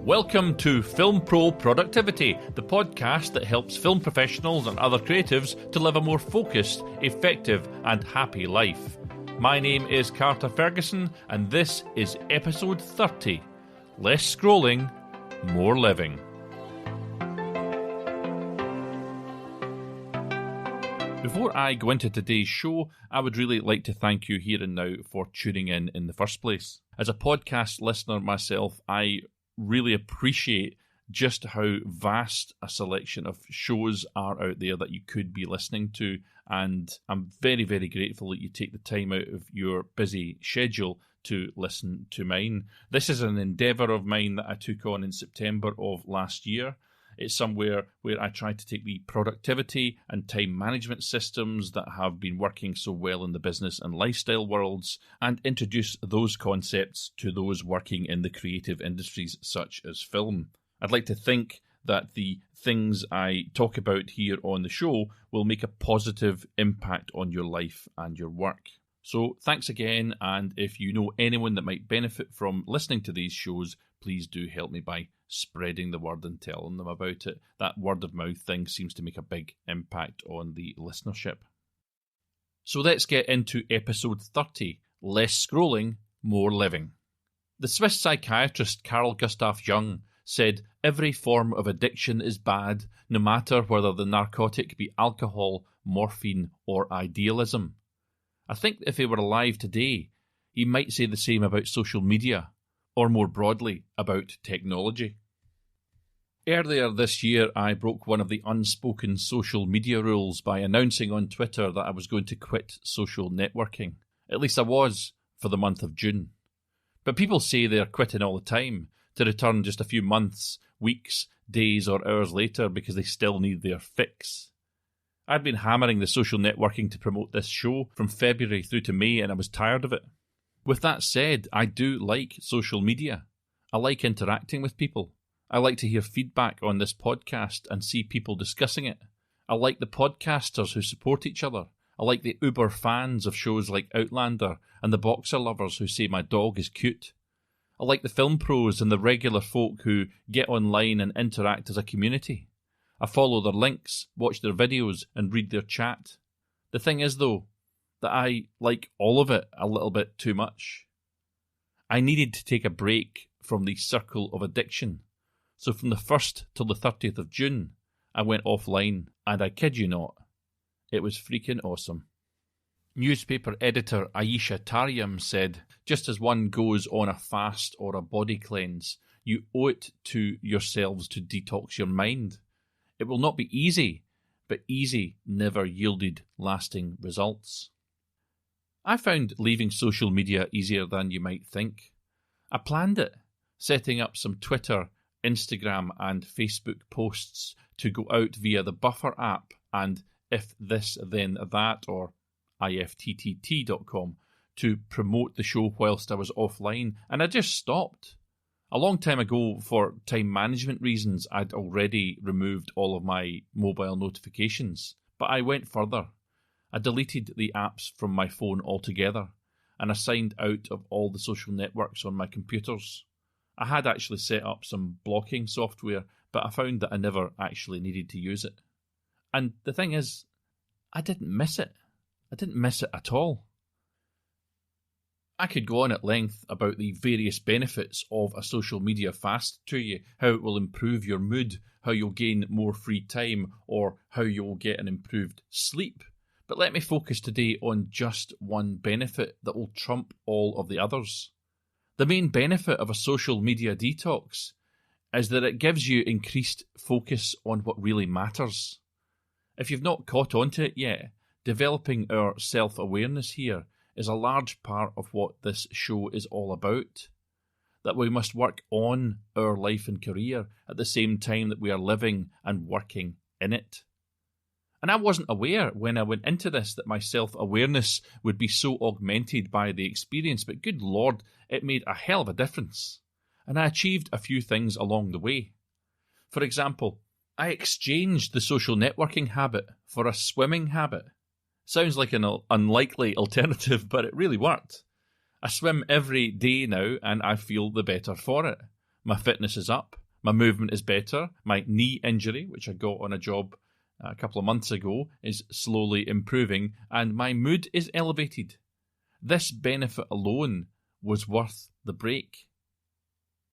Welcome to Film Pro Productivity, the podcast that helps film professionals and other creatives to live a more focused, effective and happy life. My name is Carter Ferguson and this is episode 30. Less scrolling, more living. Before I go into today's show, I would really like to thank you here and now for tuning in the first place. As a podcast listener myself, I really appreciate just how vast a selection of shows are out there that you could be listening to, and I'm very, very grateful that you take the time out of your busy schedule to listen to mine. This is an endeavour of mine that I took on in September of last year. It's somewhere where I try to take the productivity and time management systems that have been working so well in the business and lifestyle worlds and introduce those concepts to those working in the creative industries such as film. I'd like to think that the things I talk about here on the show will make a positive impact on your life and your work. So thanks again, and if you know anyone that might benefit from listening to these shows, please do help me by spreading the word and telling them about it. That word of mouth thing seems to make a big impact on the listenership. So let's get into episode 30, Less Scrolling, More Living. The Swiss psychiatrist Carl Gustav Jung said, "Every form of addiction is bad, no matter whether the narcotic be alcohol, morphine or idealism." I think if he were alive today, he might say the same about social media, or more broadly, about technology. Earlier this year, I broke one of the unspoken social media rules by announcing on Twitter that I was going to quit social networking. At least I was, for the month of June. But people say they're quitting all the time, to return just a few months, weeks, days or hours later because they still need their fix. I'd been hammering the social networking to promote this show from February through to May, and I was tired of it. With that said, I do like social media. I like interacting with people. I like to hear feedback on this podcast and see people discussing it. I like the podcasters who support each other. I like the uber fans of shows like Outlander and the boxer lovers who say my dog is cute. I like the film pros and the regular folk who get online and interact as a community. I follow their links, watch their videos and read their chat. The thing is though, that I like all of it a little bit too much. I needed to take a break from the circle of addiction. So from the 1st till the 30th of June, I went offline, and I kid you not, it was freaking awesome. Newspaper editor Aysha Taryam said, "Just as one goes on a fast or a body cleanse, you owe it to yourselves to detox your mind. It will not be easy, but easy never yielded lasting results." I found leaving social media easier than you might think. I planned it, setting up some Twitter, Instagram and Facebook posts to go out via the Buffer app and If This Then That or ifttt.com to promote the show whilst I was offline, and I just stopped. A long time ago, for time management reasons, I'd already removed all of my mobile notifications, but I went further. I deleted the apps from my phone altogether, and I signed out of all the social networks on my computers. I had actually set up some blocking software, but I found that I never actually needed to use it. And the thing is, I didn't miss it. I didn't miss it at all. I could go on at length about the various benefits of a social media fast to you, how it will improve your mood, how you'll gain more free time, or how you'll get an improved sleep. But let me focus today on just one benefit that will trump all of the others. The main benefit of a social media detox is that it gives you increased focus on what really matters. If you've not caught on to it yet, developing our self-awareness here is a large part of what this show is all about. That we must work on our life and career at the same time that we are living and working in it. And I wasn't aware when I went into this that my self-awareness would be so augmented by the experience, but good Lord, it made a hell of a difference. And I achieved a few things along the way. For example, I exchanged the social networking habit for a swimming habit. Sounds like an unlikely alternative, but it really worked. I swim every day now and I feel the better for it. My fitness is up. My movement is better. My knee injury, which I got on a job a couple of months ago, is slowly improving, and my mood is elevated. This benefit alone was worth the break.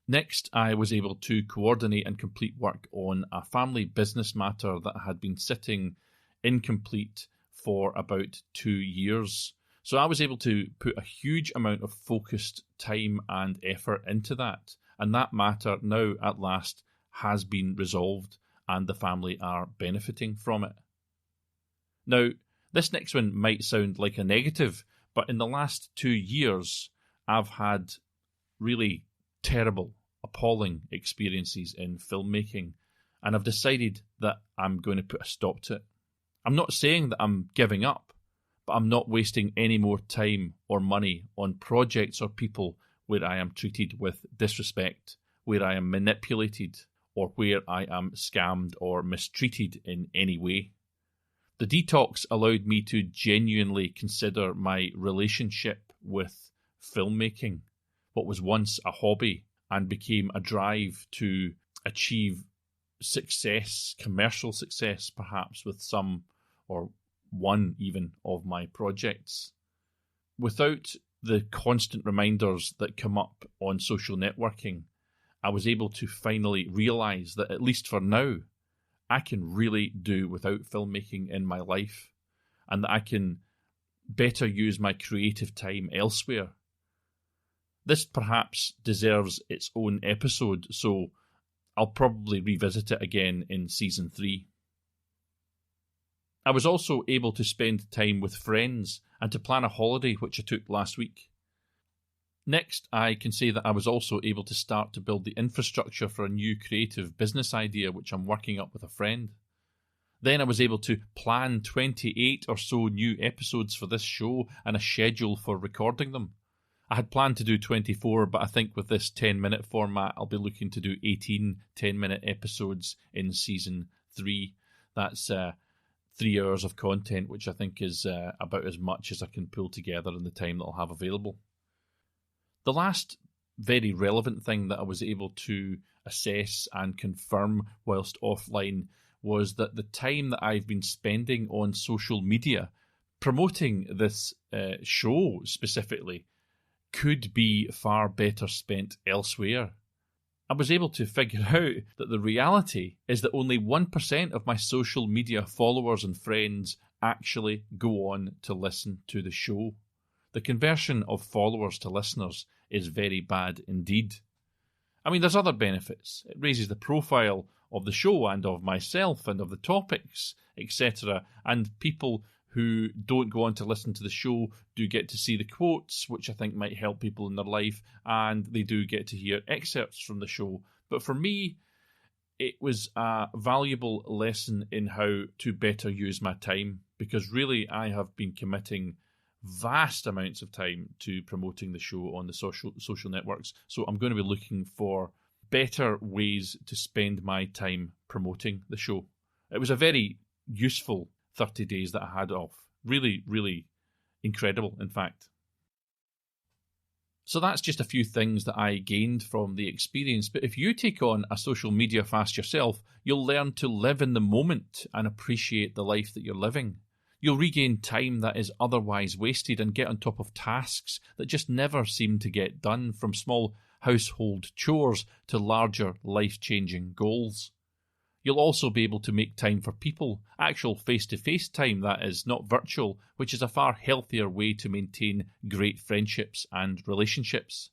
Next, I was able to coordinate and complete work on a family business matter that had been sitting incomplete for about 2 years. So I was able to put a huge amount of focused time and effort into that. And that matter now at last has been resolved and the family are benefiting from it. Now, this next one might sound like a negative, but in the last 2 years, I've had really terrible, appalling experiences in filmmaking, and I've decided that I'm going to put a stop to it. I'm not saying that I'm giving up, but I'm not wasting any more time or money on projects or people where I am treated with disrespect, where I am manipulated, or where I am scammed or mistreated in any way. The detox allowed me to genuinely consider my relationship with filmmaking, what was once a hobby and became a drive to achieve success, commercial success perhaps, with some or one even of my projects. Without the constant reminders that come up on social networking, I was able to finally realise that, at least for now, I can really do without filmmaking in my life, and that I can better use my creative time elsewhere. This perhaps deserves its own episode, so I'll probably revisit it again in Season 3. I was also able to spend time with friends and to plan a holiday which I took last week. Next, I can say that I was also able to start to build the infrastructure for a new creative business idea which I'm working up with a friend. Then I was able to plan 28 or so new episodes for this show and a schedule for recording them. I had planned to do 24, but I think with this 10-minute format, I'll be looking to do 18 10-minute episodes in Season 3. That's 3 hours of content, which I think is about as much as I can pull together in the time that I'll have available. The last very relevant thing that I was able to assess and confirm whilst offline was that the time that I've been spending on social media promoting this show specifically could be far better spent elsewhere. I was able to figure out that the reality is that only 1% of my social media followers and friends actually go on to listen to the show. The conversion of followers to listeners is very bad indeed. I mean, there's other benefits. It raises the profile of the show and of myself and of the topics, etc. And people who don't go on to listen to the show do get to see the quotes, which I think might help people in their life, and they do get to hear excerpts from the show. But for me, it was a valuable lesson in how to better use my time, because really I have been committing vast amounts of time to promoting the show on the social networks. So I'm going to be looking for better ways to spend my time promoting the show. It was a very useful 30 days that I had off. Really, really incredible, in fact. So that's just a few things that I gained from the experience. But if you take on a social media fast yourself, you'll learn to live in the moment and appreciate the life that you're living. You'll regain time that is otherwise wasted and get on top of tasks that just never seem to get done, from small household chores to larger life-changing goals. You'll also be able to make time for people, actual face-to-face time that is, not virtual, which is a far healthier way to maintain great friendships and relationships.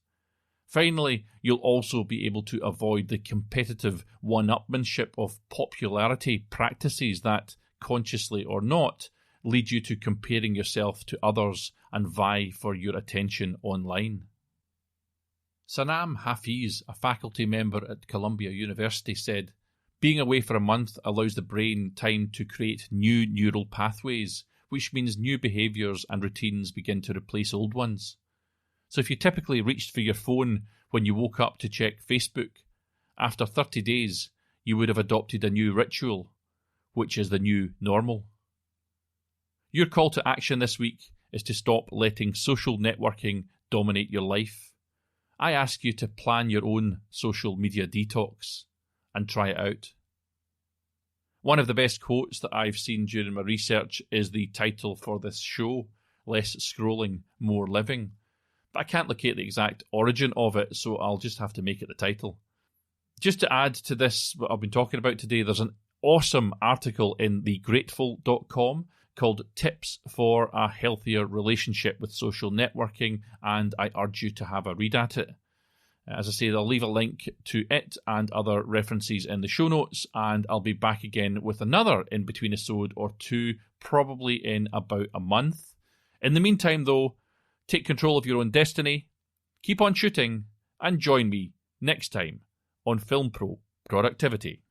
Finally, you'll also be able to avoid the competitive one-upmanship of popularity practices that, consciously or not, lead you to comparing yourself to others and vie for your attention online. Sanam Hafiz, a faculty member at Columbia University, said, "Being away for a month allows the brain time to create new neural pathways, which means new behaviours and routines begin to replace old ones. So if you typically reached for your phone when you woke up to check Facebook, after 30 days you would have adopted a new ritual, which is the new normal." Your call to action this week is to stop letting social networking dominate your life. I ask you to plan your own social media detox and try it out. One of the best quotes that I've seen during my research is the title for this show, Less Scrolling, More Living. But I can't locate the exact origin of it, so I'll just have to make it the title. Just to add to this, what I've been talking about today, there's an awesome article in thegrateful.com called Tips for a Healthier Relationship with Social Networking, and I urge you to have a read at it. As I say, I'll leave a link to it and other references in the show notes, and I'll be back again with another in-between episode or two, probably in about a month. In the meantime, though, take control of your own destiny, keep on shooting, and join me next time on Film Pro Productivity.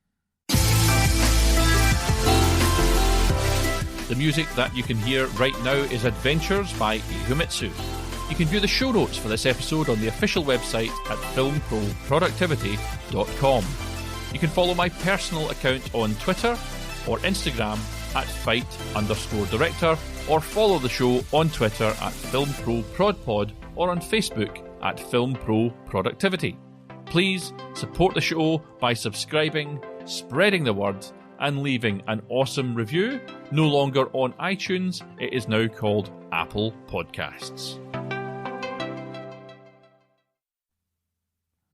The music that you can hear right now is Adventures by Ihumitsu. You can view the show notes for this episode on the official website at filmproproductivity.com. You can follow my personal account on Twitter or Instagram at fight_director, or follow the show on Twitter at filmproprodpod or on Facebook at filmproproductivity. Please support the show by subscribing, spreading the word, and leaving an awesome review. No longer on iTunes, it is now called Apple Podcasts.